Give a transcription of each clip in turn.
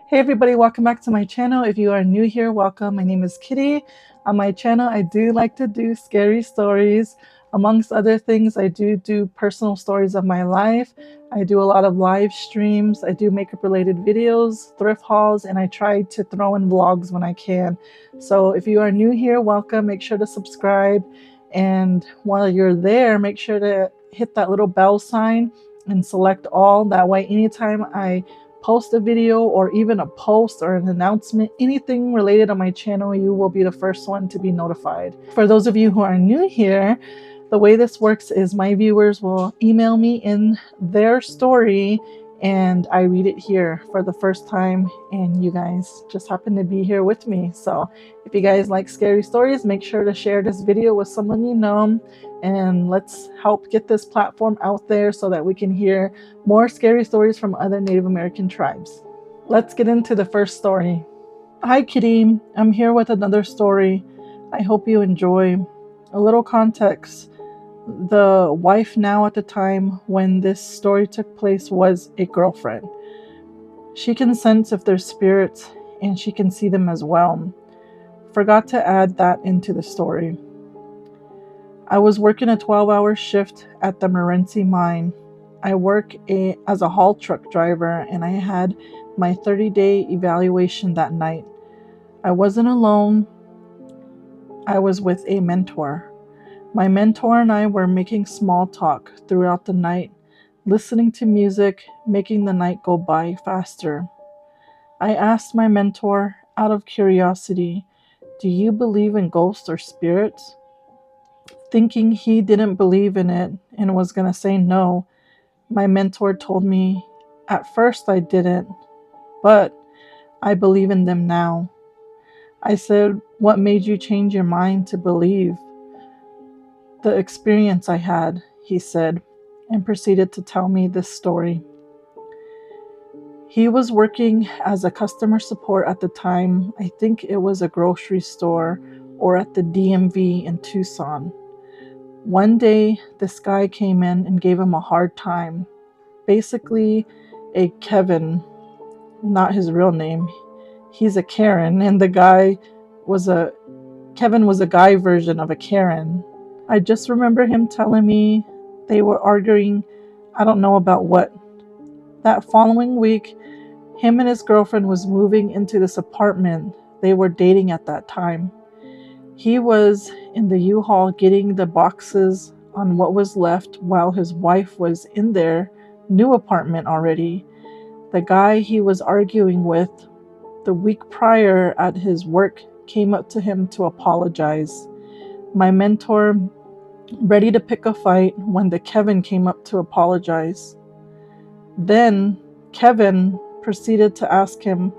Hey everybody, welcome back to my channel. If you are new here, welcome. My name is Kitty. On my channel, I do like to do scary stories. Amongst other things, I do personal stories of my life. I do a lot of live streams. I do makeup related videos, thrift hauls, and I try to throw in vlogs when I can. So if you are new here, welcome. Make sure to subscribe. And while you're there, make sure to hit that little bell sign and select all. That way, anytime I post a video or even a post or an announcement, anything related on my channel, you will be the first one to be notified. For those of you who are new here, the way this works is my viewers will email me in their story and I read it here for the first time, and you guys just happen to be here with me. So if you guys like scary stories, make sure to share this video with someone you know, and let's help get this platform out there so that we can hear more scary stories from other Native American tribes. Let's get into the first story. Hi Kitty, I'm here with another story. I hope you enjoy. A little context. The wife now at the time when this story took place was a girlfriend. She can sense if there's spirits and she can see them as well. Forgot to add that into the story. I was working a 12-hour shift at the Morenci mine. I work as a haul truck driver and I had my 30-day evaluation that night. I wasn't alone. I was with a mentor. My mentor and I were making small talk throughout the night, listening to music, making the night go by faster. I asked my mentor, out of curiosity, "Do you believe in ghosts or spirits?" Thinking he didn't believe in it and was going to say no, my mentor told me, "At first I didn't, but I believe in them now." I said, "What made you change your mind to believe?" "The experience I had," he said, and proceeded to tell me this story. He was working as a customer support at the time. I think it was a grocery store or at the DMV in Tucson. One day, this guy came in and gave him a hard time. Basically, a Kevin, not his real name. He's a Karen, and Kevin was a guy version of a Karen. I just remember him telling me they were arguing, I don't know about what. That following week, him and his girlfriend was moving into this apartment. They were dating at that time. He was in the U-Haul getting the boxes on what was left while his wife was in their new apartment already. The guy he was arguing with the week prior at his work came up to him to apologize. My mentor ready to pick a fight when the Kevin came up to apologize. Then Kevin proceeded to ask him,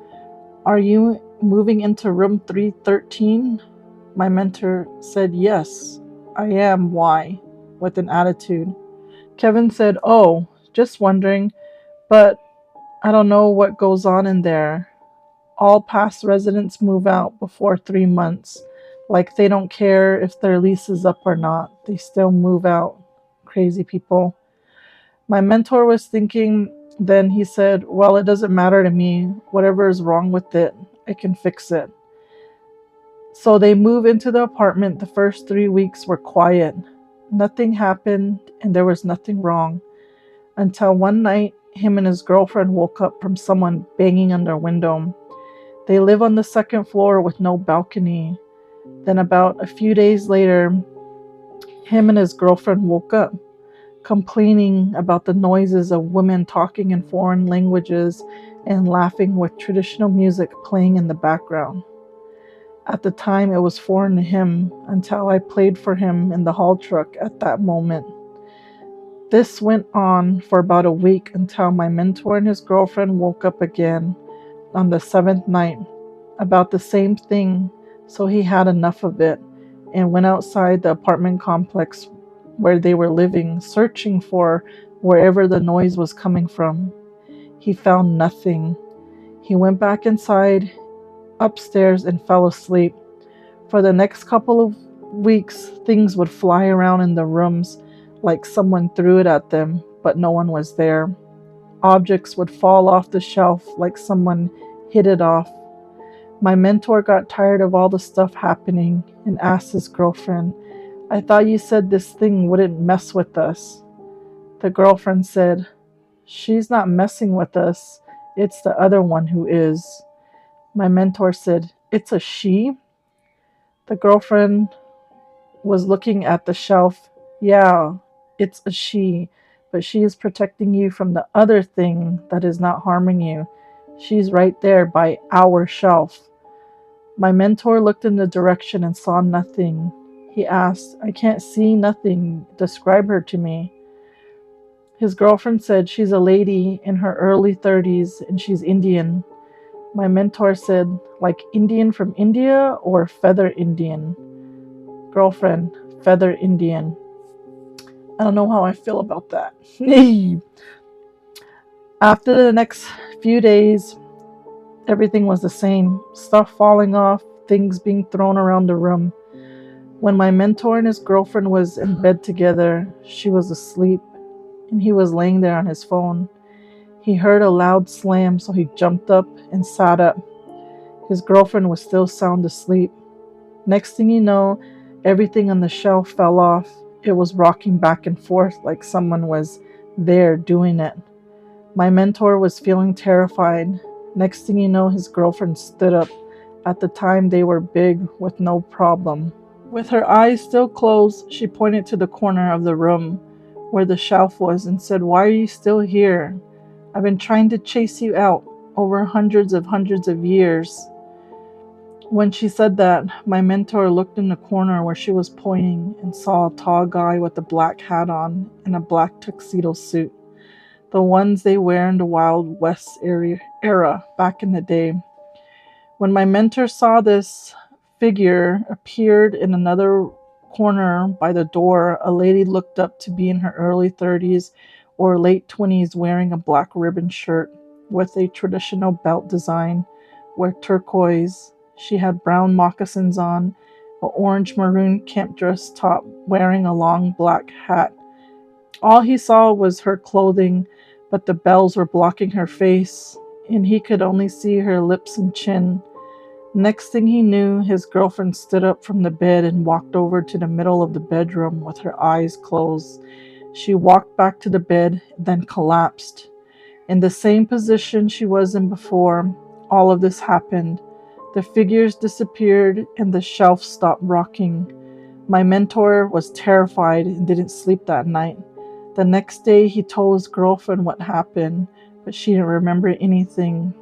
"Are you moving into room 313? My mentor said, "Yes, I am. Why?" with an attitude. Kevin said, "Oh, just wondering, but I don't know what goes on in there. All past residents move out before 3 months. Like they don't care if their lease is up or not. They still move out. Crazy people." My mentor was thinking, then he said, "Well, it doesn't matter to me. Whatever is wrong with it, I can fix it." So they move into the apartment. The first 3 weeks were quiet. Nothing happened and there was nothing wrong until one night him and his girlfriend woke up from someone banging on their window. They live on the second floor with no balcony. Then about a few days later, him and his girlfriend woke up, complaining about the noises of women talking in foreign languages and laughing with traditional music playing in the background. At the time, it was foreign to him until I played for him in the haul truck at that moment. This went on for about a week until my mentor and his girlfriend woke up again on the 7th night about the same thing, so he had enough of it and went outside the apartment complex where they were living, searching for wherever the noise was coming from. He found nothing. He went back inside, upstairs, and fell asleep. For the next couple of weeks, things would fly around in the rooms like someone threw it at them, but no one was there. Objects would fall off the shelf like someone hit it off. My mentor got tired of all the stuff happening and asked his girlfriend, I thought you said this thing wouldn't mess with us. The girlfriend said, she's not messing with us. It's the other one who is. My mentor said, it's a she? The girlfriend was looking at the shelf. Yeah, it's a she, but she is protecting you from the other thing that is not harming you. She's right there by our shelf. My mentor looked in the direction and saw nothing. He asked, I can't see nothing. Describe her to me. His girlfriend said she's a lady in her early 30s and she's Indian. My mentor said, like Indian from India or feather Indian? Girlfriend, feather Indian. I don't know how I feel about that. After the next few days, everything was the same. Stuff falling off, things being thrown around the room. When my mentor and his girlfriend was in bed together, she was asleep and he was laying there on his phone. He heard a loud slam, so he jumped up and sat up. His girlfriend was still sound asleep. Next thing you know, everything on the shelf fell off. It was rocking back and forth like someone was there doing it. My mentor was feeling terrified. Next thing you know, his girlfriend stood up. At the time, they were big with no problem. With her eyes still closed, she pointed to the corner of the room where the shelf was and said, why are you still here? I've been trying to chase you out over hundreds of years. When she said that, my mentor looked in the corner where she was pointing and saw a tall guy with a black hat on and a black tuxedo suit. The ones they wear in the Wild West era back in the day. When my mentor saw this figure appeared in another corner by the door, a lady looked up to be in her early 30s or late 20s wearing a black ribbon shirt with a traditional belt design with turquoise. She had brown moccasins on, an orange maroon camp dress top, wearing a long black hat. All he saw was her clothing, but the bells were blocking her face, and he could only see her lips and chin. Next thing he knew, his girlfriend stood up from the bed and walked over to the middle of the bedroom with her eyes closed. She walked back to the bed, then collapsed. In the same position she was in before, all of this happened. The figures disappeared and the shelf stopped rocking. My mentor was terrified and didn't sleep that night. The next day he told his girlfriend what happened, but she didn't remember anything.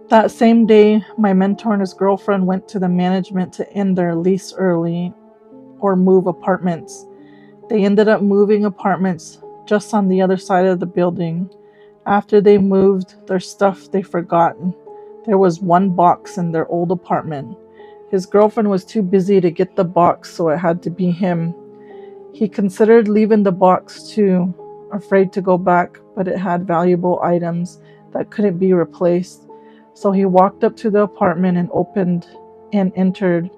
That same day, my mentor and his girlfriend went to the management to end their lease early or move apartments. They ended up moving apartments just on the other side of the building. After they moved their stuff, they forgot. There was one box in their old apartment. His girlfriend was too busy to get the box, so it had to be him. He considered leaving the box too, afraid to go back, but it had valuable items that couldn't be replaced. So he walked up to the apartment and opened and entered.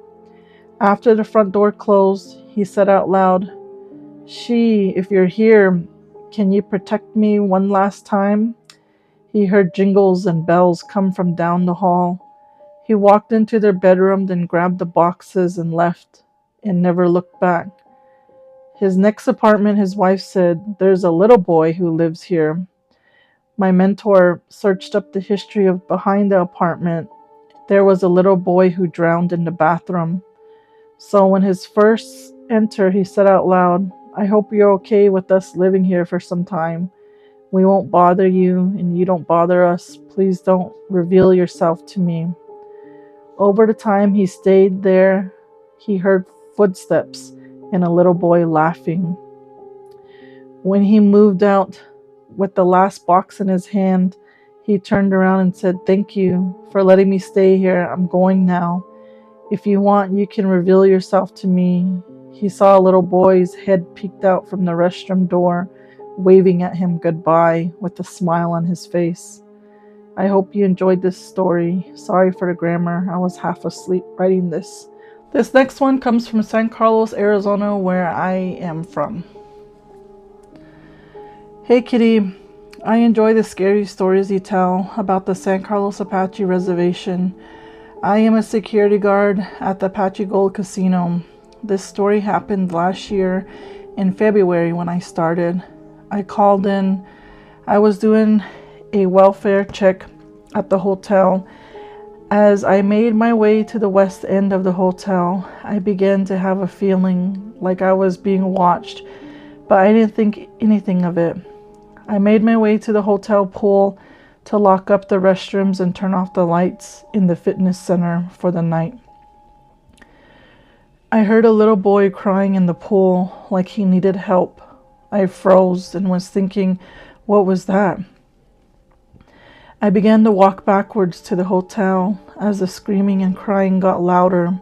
After the front door closed, he said out loud, if you're here, can you protect me one last time? He heard jingles and bells come from down the hall. He walked into their bedroom, then grabbed the boxes and left, and never looked back. His next apartment, his wife said, there's a little boy who lives here. My mentor searched up the history of behind the apartment. There was a little boy who drowned in the bathroom. So when his first entered, he said out loud, I hope you're okay with us living here for some time. We won't bother you, and you don't bother us. Please don't reveal yourself to me. Over the time he stayed there, he heard footsteps and a little boy laughing. When he moved out with the last box in his hand, he turned around and said, thank you for letting me stay here. I'm going now. If you want, you can reveal yourself to me. He saw a little boy's head peeked out from the restroom door, waving at him goodbye with a smile on his face. I hope you enjoyed this story. Sorry for the grammar. I was half asleep writing this. This next one comes from San Carlos, Arizona, where I am from. Hey Kitty, I enjoy the scary stories you tell about the San Carlos Apache Reservation. I am a security guard at the Apache Gold Casino. This story happened last year in February when I started. I called in. I was doing a welfare check at the hotel. As I made my way to the west end of the hotel, I began to have a feeling like I was being watched, but I didn't think anything of it. I made my way to the hotel pool to lock up the restrooms and turn off the lights in the fitness center for the night. I heard a little boy crying in the pool like he needed help. I froze and was thinking, what was that? I began to walk backwards to the hotel as the screaming and crying got louder.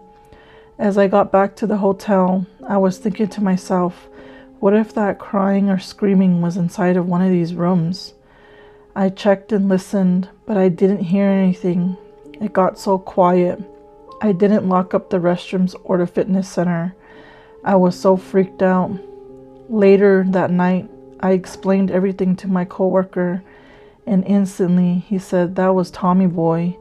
As I got back to the hotel, I was thinking to myself, what if that crying or screaming was inside of one of these rooms? I checked and listened, but I didn't hear anything. It got so quiet. I didn't lock up the restrooms or the fitness center. I was so freaked out. Later that night, I explained everything to my coworker, and instantly he said that was Tommy Boy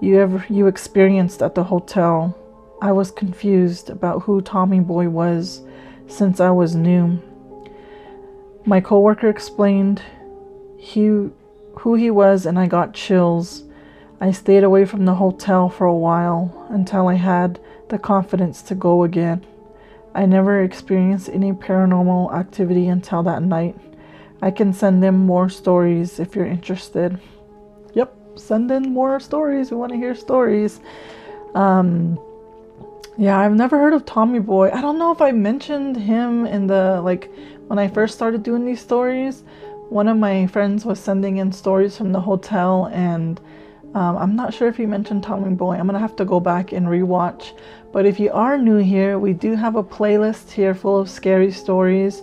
you experienced at the hotel. I was confused about who Tommy Boy was since I was new. My coworker explained who he was, and I got chills. I stayed away from the hotel for a while until I had the confidence to go again. I never experienced any paranormal activity until that night. I can send in more stories if you're interested. Yep, send in more stories. We want to hear stories. Yeah, I've never heard of Tommy Boy. I don't know if I mentioned him in the, when I first started doing these stories. One of my friends was sending in stories from the hotel, and I'm not sure if he mentioned Tommy Boy. I'm going to have to go back and rewatch. But if you are new here, we do have a playlist here full of scary stories.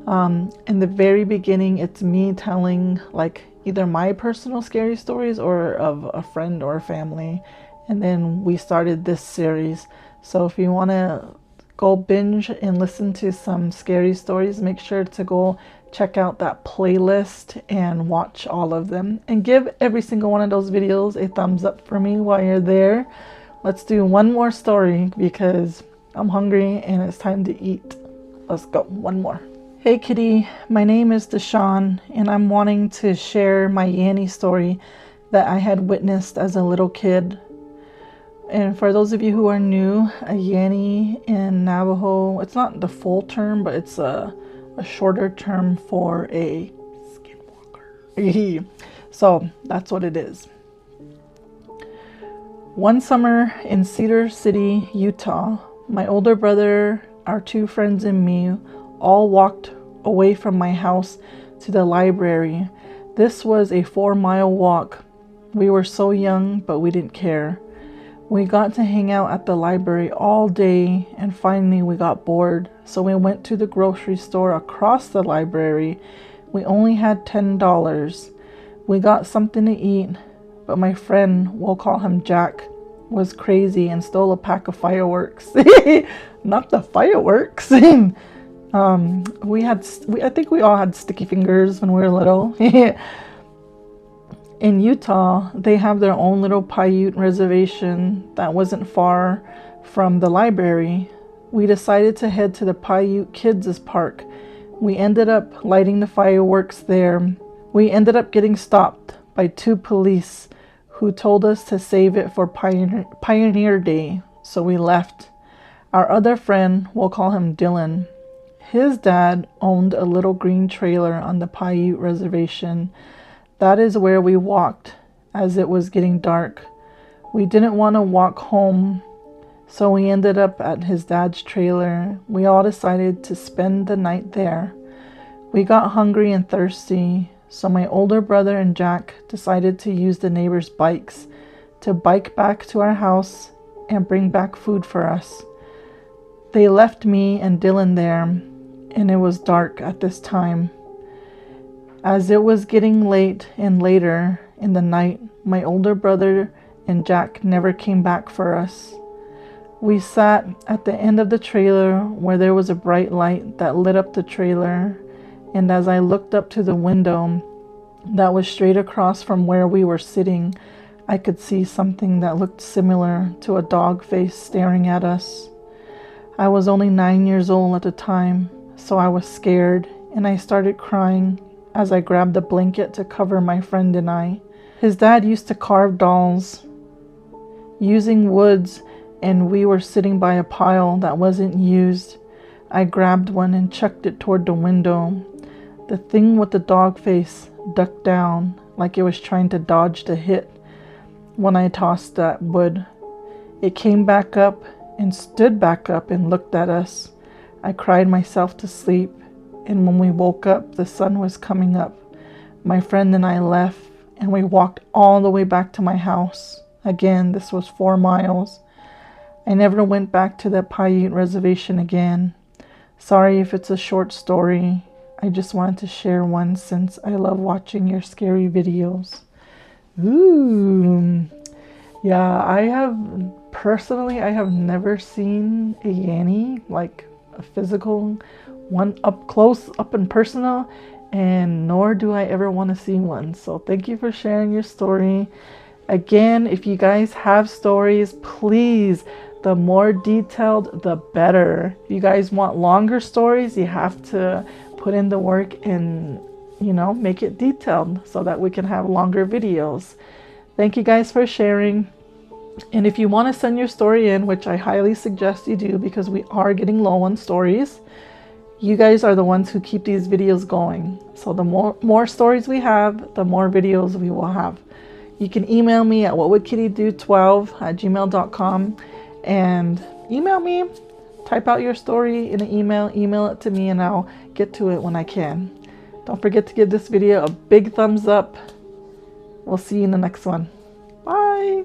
In the very beginning, it's me telling either my personal scary stories or of a friend or a family. And then we started this series. So if you want to go binge and listen to some scary stories, make sure to go check out that playlist and watch all of them. And give every single one of those videos a thumbs up for me while you're there. Let's do one more story because I'm hungry and it's time to eat. Let's go. One more. Hey Kitty, my name is Deshawn, and I'm wanting to share my Yanny story that I had witnessed as a little kid. And for those of you who are new, a Yanny in Navajo, it's not the full term, but it's a shorter term for a Skinwalker. So that's what it is. One summer in Cedar City, Utah, my older brother, our two friends, and me all walked away from my house to the library. This was a 4-mile walk. We were so young, but we didn't care. We got to hang out at the library all day, and finally we got bored, so we went to the grocery store across the library. We only had $10. We got something to eat, but my friend, we'll call him Jack, was crazy and stole a pack of fireworks. Not the fireworks. I think we all had sticky fingers when we were little. In Utah, they have their own little Paiute reservation that wasn't far from the library. We decided to head to the Paiute Kids' Park. We ended up lighting the fireworks there. We ended up getting stopped by 2 police who told us to save it for Pioneer Day, so we left. Our other friend, we'll call him Dylan, his dad owned a little green trailer on the Paiute reservation. That is where we walked as it was getting dark. We didn't want to walk home, so we ended up at his dad's trailer. We all decided to spend the night there. We got hungry and thirsty, so my older brother and Jack decided to use the neighbors' bikes to bike back to our house and bring back food for us. They left me and Dylan there, and it was dark at this time. As it was getting late and later in the night, my older brother and Jack never came back for us. We sat at the end of the trailer where there was a bright light that lit up the trailer, and as I looked up to the window, that was straight across from where we were sitting. I could see something that looked similar to a dog face staring at us. I was only 9 years old at the time, so I was scared, and I started crying as I grabbed a blanket to cover my friend and I. His dad used to carve dolls using woods, and we were sitting by a pile that wasn't used. I grabbed one and chucked it toward the window. The thing with the dog face ducked down like it was trying to dodge the hit when I tossed that wood. It came back up and stood back up and looked at us. I cried myself to sleep, and when we woke up, the sun was coming up. My friend and I left, and we walked all the way back to my house. Again, this was 4 miles. I never went back to the Paiute reservation again. Sorry if it's a short story. I just wanted to share one since I love watching your scary videos. Ooh. Yeah, I have never seen a Yanny, like a physical one, up close, up and personal, and nor do I ever want to see one. So thank you for sharing your story. Again, if you guys have stories, please, the more detailed, the better. If you guys want longer stories, you have to put in the work and, make it detailed so that we can have longer videos. Thank you guys for sharing. And if you want to send your story in, which I highly suggest you do because we are getting low on stories, you guys are the ones who keep these videos going. So the more stories we have, the more videos we will have. You can email me at WhatWouldKittyDo12@gmail.com and email me. Type out your story in an email it to me, and I'll get to it when I can. Don't forget to give this video a big thumbs up. We'll see you in the next one. Bye.